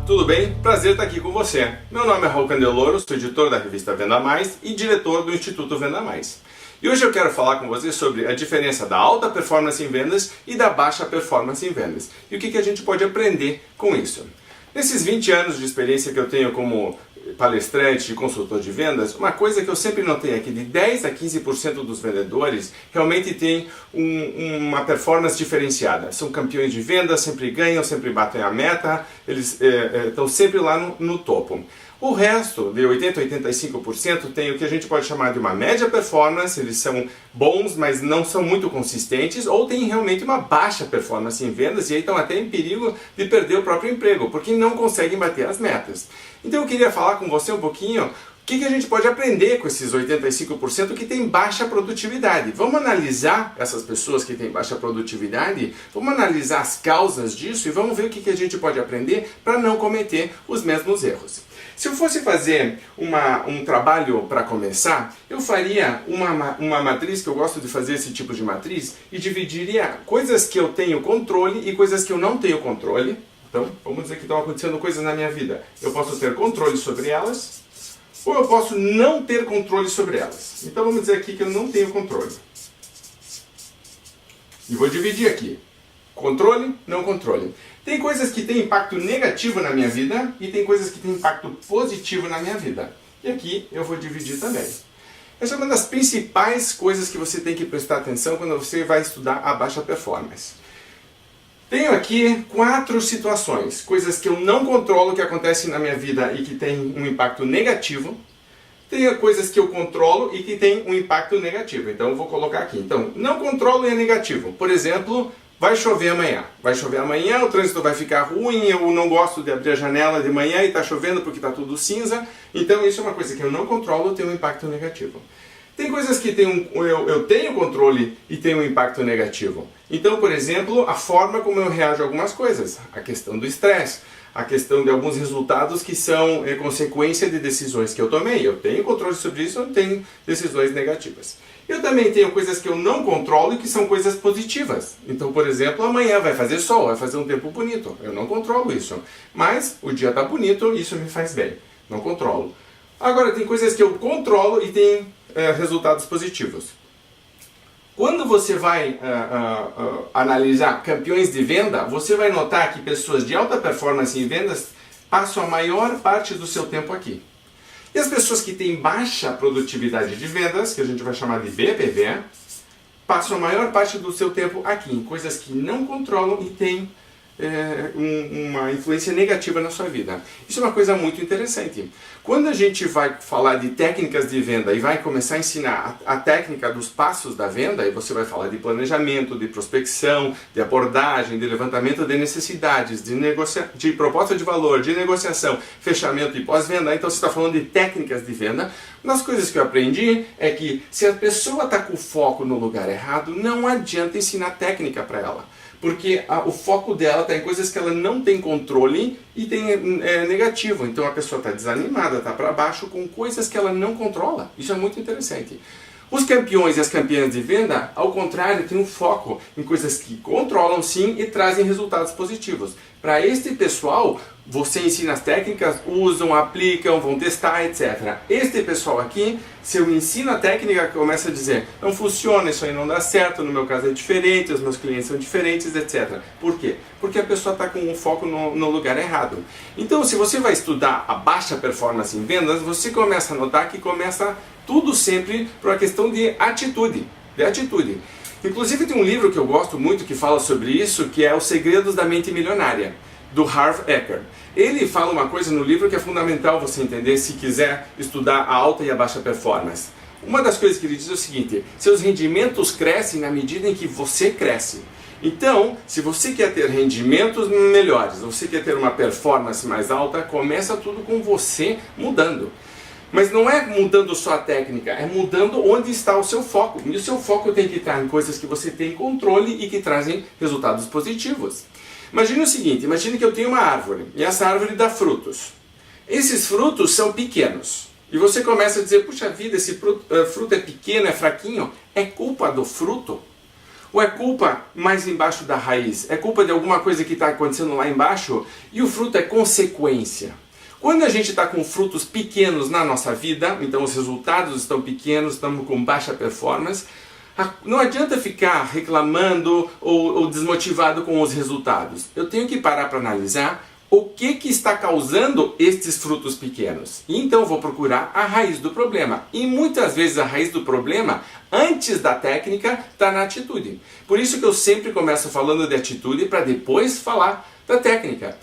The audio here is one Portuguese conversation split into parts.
tudo bem? Prazer estar aqui com você. Meu nome é Raul Candeloro, sou editor da revista Venda Mais e diretor do Instituto Venda Mais. E hoje eu quero falar com você sobre a diferença da alta performance em vendas e da baixa performance em vendas. E o que a gente pode aprender com isso. Nesses 20 anos de experiência que eu tenho como palestrante e consultor de vendas, uma coisa que eu sempre notei é que de 10 a 15% dos vendedores realmente tem uma performance diferenciada. São campeões de vendas, sempre ganham, sempre batem a meta, eles estão sempre lá no topo. O resto, de 80 a 85%, tem o que a gente pode chamar de uma média performance, eles são bons, mas não são muito consistentes, ou tem realmente uma baixa performance em vendas e aí estão até em perigo de perder o próprio emprego, porque não conseguem bater as metas. Então eu queria falar com você um pouquinho o que a gente pode aprender com esses 85% que tem baixa produtividade. Vamos analisar essas pessoas que têm baixa produtividade, vamos analisar as causas disso e vamos ver o que a gente pode aprender para não cometer os mesmos erros. Se eu fosse fazer um trabalho para começar, eu faria uma matriz, que eu gosto de fazer esse tipo de matriz, e dividiria coisas que eu tenho controle e coisas que eu não tenho controle. Então, vamos dizer que estão acontecendo coisas na minha vida. Eu posso ter controle sobre elas, ou eu posso não ter controle sobre elas. Então, vamos dizer aqui que eu não tenho controle. E vou dividir aqui. Controle, não controle. Tem coisas que têm impacto negativo na minha vida e tem coisas que têm impacto positivo na minha vida. E aqui eu vou dividir também. Essa é uma das principais coisas que você tem que prestar atenção quando você vai estudar a baixa performance. Tenho aqui 4 situações, coisas que eu não controlo que acontecem na minha vida e que têm um impacto negativo. Tenho coisas que eu controlo e que têm um impacto negativo. Então eu vou colocar aqui. Então, não controlo e é negativo. Por exemplo, vai chover amanhã. Vai chover amanhã, o trânsito vai ficar ruim, eu não gosto de abrir a janela de manhã e está chovendo porque está tudo cinza. Então isso é uma coisa que eu não controlo, tem um impacto negativo. Tem coisas que eu tenho controle e tem um impacto negativo. Então, por exemplo, a forma como eu reajo a algumas coisas. A questão do estresse, a questão de alguns resultados que são consequência de decisões que eu tomei. Eu tenho controle sobre isso, eu tenho decisões negativas. Eu também tenho coisas que eu não controlo e que são coisas positivas. Então, por exemplo, amanhã vai fazer sol, vai fazer um tempo bonito. Eu não controlo isso. Mas o dia está bonito, isso me faz bem. Não controlo. Agora, tem coisas que eu controlo e tem resultados positivos. Quando você vai analisar campeões de venda, você vai notar que pessoas de alta performance em vendas passam a maior parte do seu tempo aqui. E as pessoas que têm baixa produtividade de vendas, que a gente vai chamar de BPV, passam a maior parte do seu tempo aqui, em coisas que não controlam e têm uma influência negativa na sua vida. Isso é uma coisa muito interessante. Quando a gente vai falar de técnicas de venda e vai começar a ensinar a técnica dos passos da venda, e você vai falar de planejamento, de prospecção, de abordagem, de levantamento de necessidades, de proposta de valor, de negociação, fechamento e pós-venda, então você está falando de técnicas de venda. Uma das coisas que eu aprendi é que se a pessoa está com o foco no lugar errado, não adianta ensinar técnica para ela. Porque o foco dela está em coisas que ela não tem controle e tem negativo. Então a pessoa está desanimada, está para baixo com coisas que ela não controla. Isso é muito interessante. Os campeões e as campeãs de venda, ao contrário, têm um foco em coisas que controlam sim e trazem resultados positivos. Para este pessoal, você ensina as técnicas, usam, aplicam, vão testar, etc. Este pessoal aqui, se eu ensino a técnica, começa a dizer, não funciona, isso aí não dá certo, no meu caso é diferente, os meus clientes são diferentes, etc. Por quê? Porque a pessoa está com o foco no lugar errado. Então, se você vai estudar a baixa performance em vendas, você começa a notar que começa tudo sempre por uma questão de atitude. Inclusive tem um livro que eu gosto muito que fala sobre isso, que é Os Segredos da Mente Milionária, do Harv Eker. Ele fala uma coisa no livro que é fundamental você entender se quiser estudar a alta e a baixa performance. Uma das coisas que ele diz é o seguinte: seus rendimentos crescem na medida em que você cresce. Então, se você quer ter rendimentos melhores, você quer ter uma performance mais alta, começa tudo com você mudando. Mas não é mudando só a técnica, é mudando onde está o seu foco. E o seu foco tem que estar em coisas que você tem controle e que trazem resultados positivos. Imagine o seguinte, imagine que eu tenho uma árvore e essa árvore dá frutos. Esses frutos são pequenos. E você começa a dizer, puxa vida, esse fruto é pequeno, é fraquinho. É culpa do fruto? Ou é culpa mais embaixo da raiz? É culpa de alguma coisa que está acontecendo lá embaixo? E o fruto é consequência. Quando a gente está com frutos pequenos na nossa vida, então os resultados estão pequenos, estamos com baixa performance, não adianta ficar reclamando ou desmotivado com os resultados. Eu tenho que parar para analisar o que está causando estes frutos pequenos. E então vou procurar a raiz do problema. E muitas vezes a raiz do problema, antes da técnica, está na atitude. Por isso que eu sempre começo falando de atitude para depois falar da técnica.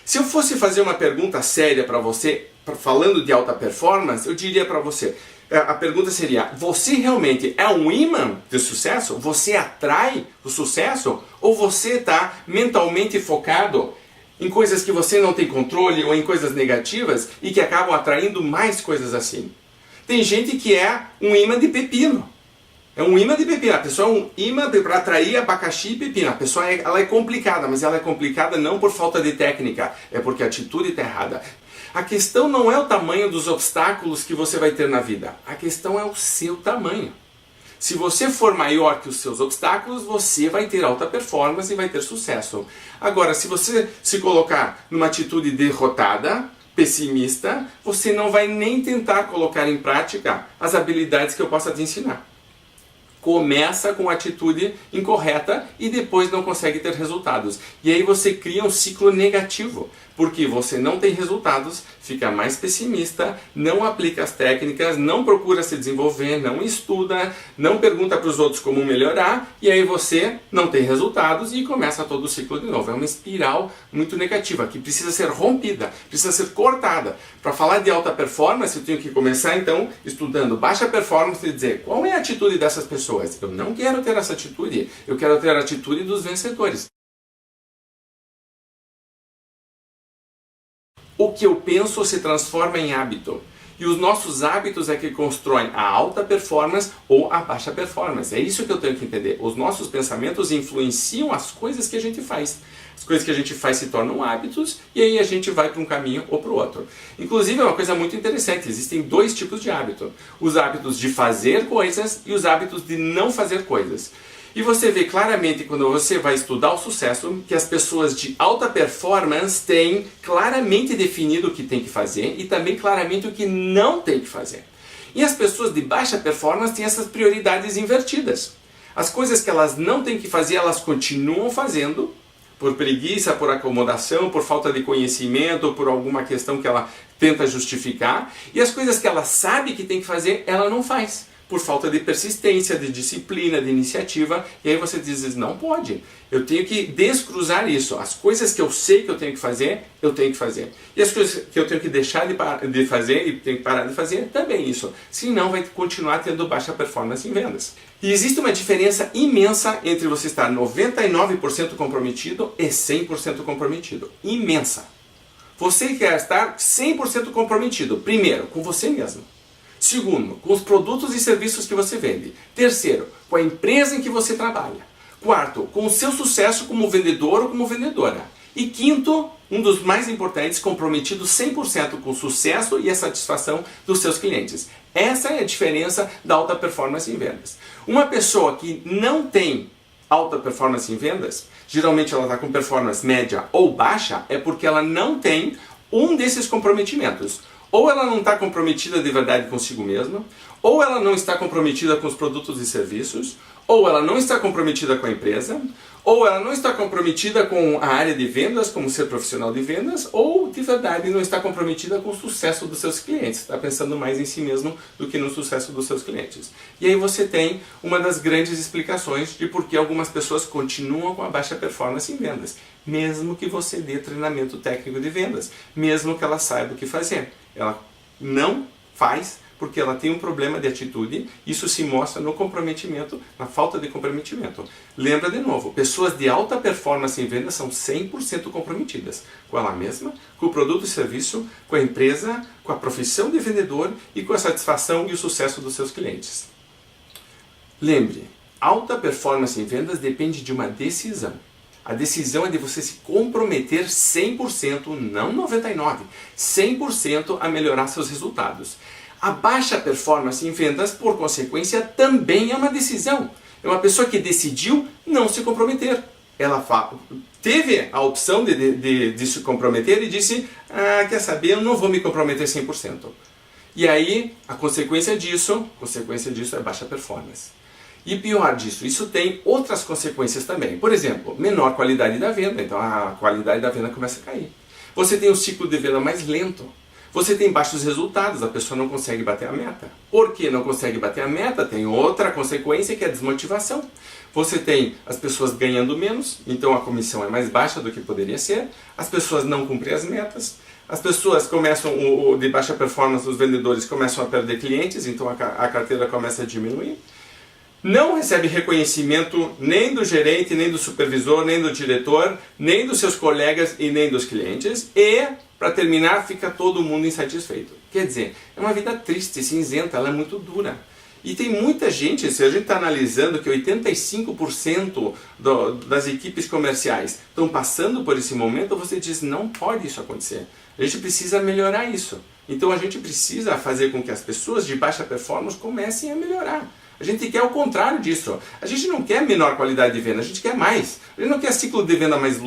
Se eu fosse fazer uma pergunta séria para você, falando de alta performance, eu diria para você, a pergunta seria, você realmente é um imã de sucesso? Você atrai o sucesso? Ou você está mentalmente focado em coisas que você não tem controle ou em coisas negativas e que acabam atraindo mais coisas assim? Tem gente que é um imã de pepino. É um imã de pepino. A pessoa é um imã para atrair abacaxi e pepino. A pessoa ela é complicada, mas ela é complicada não por falta de técnica, é porque a atitude está errada. A questão não é o tamanho dos obstáculos que você vai ter na vida. A questão é o seu tamanho. Se você for maior que os seus obstáculos, você vai ter alta performance e vai ter sucesso. Agora, se você se colocar numa atitude derrotada, pessimista, você não vai nem tentar colocar em prática as habilidades que eu possa te ensinar. Começa com a atitude incorreta e depois não consegue ter resultados. E aí você cria um ciclo negativo, porque você não tem resultados, fica mais pessimista, não aplica as técnicas, não procura se desenvolver, não estuda, não pergunta para os outros como melhorar, e aí você não tem resultados e começa todo o ciclo de novo. É uma espiral muito negativa, que precisa ser rompida, precisa ser cortada. Para falar de alta performance, eu tenho que começar então estudando baixa performance e dizer qual é a atitude dessas pessoas. Eu não quero ter essa atitude, eu quero ter a atitude dos vencedores. O que eu penso se transforma em hábito. E os nossos hábitos é que constroem a alta performance ou a baixa performance. É isso que eu tenho que entender. Os nossos pensamentos influenciam as coisas que a gente faz. As coisas que a gente faz se tornam hábitos e aí a gente vai para um caminho ou para o outro. Inclusive é uma coisa muito interessante. Existem dois tipos de hábito. Os hábitos de fazer coisas e os hábitos de não fazer coisas. E você vê claramente quando você vai estudar o sucesso que as pessoas de alta performance têm claramente definido o que tem que fazer e também claramente o que não tem que fazer. E as pessoas de baixa performance têm essas prioridades invertidas. As coisas que elas não têm que fazer, elas continuam fazendo por preguiça, por acomodação, por falta de conhecimento, por alguma questão que ela tenta justificar. E as coisas que ela sabe que tem que fazer, ela não faz. Por falta de persistência, de disciplina, de iniciativa, e aí você diz, não pode, eu tenho que descruzar isso, as coisas que eu sei que eu tenho que fazer, e as coisas que eu tenho que deixar de fazer e tenho que parar de fazer, também isso, senão vai continuar tendo baixa performance em vendas. E existe uma diferença imensa entre você estar 99% comprometido e 100% comprometido, imensa. Você quer estar 100% comprometido, primeiro, com você mesmo. Segundo, com os produtos e serviços que você vende. Terceiro, com a empresa em que você trabalha. Quarto, com o seu sucesso como vendedor ou como vendedora. E quinto, um dos mais importantes, comprometido 100% com o sucesso e a satisfação dos seus clientes. Essa é a diferença da alta performance em vendas. Uma pessoa que não tem alta performance em vendas, geralmente ela está com performance média ou baixa, é porque ela não tem um desses comprometimentos. Ou ela não está comprometida de verdade consigo mesma, ou ela não está comprometida com os produtos e serviços, ou ela não está comprometida com a empresa, ou ela não está comprometida com a área de vendas, como ser profissional de vendas, ou de verdade não está comprometida com o sucesso dos seus clientes, está pensando mais em si mesmo do que no sucesso dos seus clientes. E aí você tem uma das grandes explicações de por que algumas pessoas continuam com a baixa performance em vendas, mesmo que você dê treinamento técnico de vendas, mesmo que ela saiba o que fazer. Ela não faz porque ela tem um problema de atitude, isso se mostra no comprometimento, na falta de comprometimento. Lembra de novo, pessoas de alta performance em vendas são 100% comprometidas com ela mesma, com o produto e serviço, com a empresa, com a profissão de vendedor e com a satisfação e o sucesso dos seus clientes. Lembre, alta performance em vendas depende de uma decisão. A decisão é de você se comprometer 100%, não 99%, 100% a melhorar seus resultados. A baixa performance em vendas, por consequência, também é uma decisão. É uma pessoa que decidiu não se comprometer. Ela teve a opção de se comprometer e disse, quer saber, eu não vou me comprometer 100%. E aí, a consequência disso é baixa performance. E pior disso, isso tem outras consequências também. Por exemplo, menor qualidade da venda, então a qualidade da venda começa a cair. Você tem um ciclo de venda mais lento. Você tem baixos resultados, a pessoa não consegue bater a meta. Por que não consegue bater a meta? Tem outra consequência que é a desmotivação. Você tem as pessoas ganhando menos, então a comissão é mais baixa do que poderia ser. As pessoas não cumprem as metas. As pessoas começam, de baixa performance, os vendedores começam a perder clientes, então a carteira começa a diminuir. Não recebe reconhecimento nem do gerente, nem do supervisor, nem do diretor, nem dos seus colegas e nem dos clientes. E, para terminar, fica todo mundo insatisfeito. Quer dizer, é uma vida triste, cinzenta, ela é muito dura. E tem muita gente, se a gente está analisando que 85% das equipes comerciais estão passando por esse momento, você diz, não pode isso acontecer. A gente precisa melhorar isso. Então a gente precisa fazer com que as pessoas de baixa performance comecem a melhorar. A gente quer o contrário disso. A gente não quer menor qualidade de venda, a gente quer mais. A gente não quer ciclo de venda mais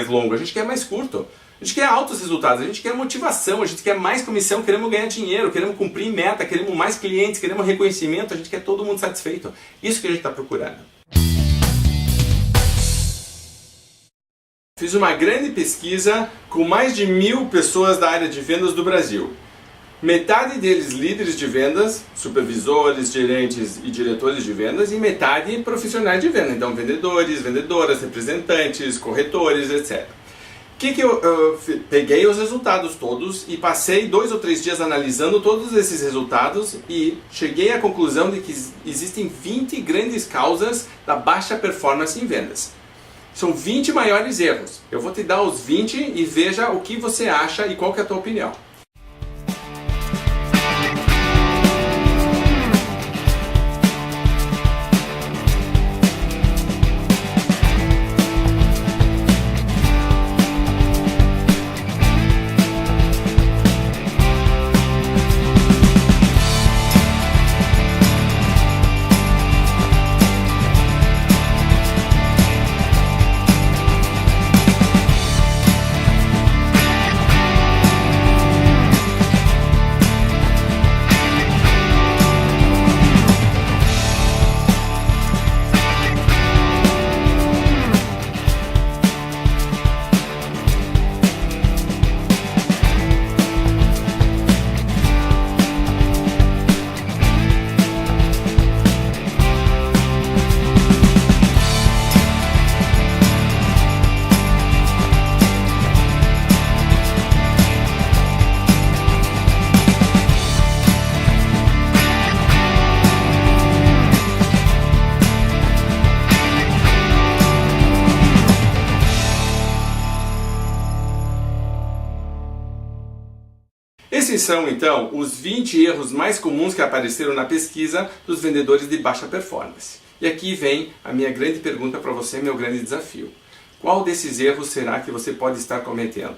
longo, a gente quer mais curto. A gente quer altos resultados, a gente quer motivação, a gente quer mais comissão, queremos ganhar dinheiro, queremos cumprir meta, queremos mais clientes, queremos reconhecimento, a gente quer todo mundo satisfeito. Isso que a gente está procurando. Fiz uma grande pesquisa com mais de 1000 pessoas da área de vendas do Brasil. Metade deles líderes de vendas, supervisores, gerentes e diretores de vendas, e metade profissionais de venda, então vendedores, vendedoras, representantes, corretores, etc. Eu peguei os resultados todos e passei 2 ou 3 dias analisando todos esses resultados e cheguei à conclusão de que existem 20 grandes causas da baixa performance em vendas. São 20 maiores erros. Eu vou te dar os 20 e veja o que você acha e qual que é a tua opinião. Esses são, então, os 20 erros mais comuns que apareceram na pesquisa dos vendedores de baixa performance. E aqui vem a minha grande pergunta para você, meu grande desafio. Qual desses erros será que você pode estar cometendo?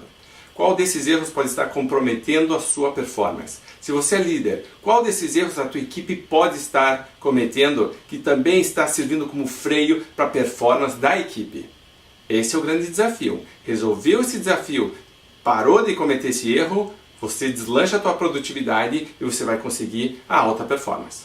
Qual desses erros pode estar comprometendo a sua performance? Se você é líder, qual desses erros a tua equipe pode estar cometendo que também está servindo como freio para a performance da equipe? Esse é o grande desafio. Resolveu esse desafio, parou de cometer esse erro, você deslancha a tua produtividade e você vai conseguir a alta performance.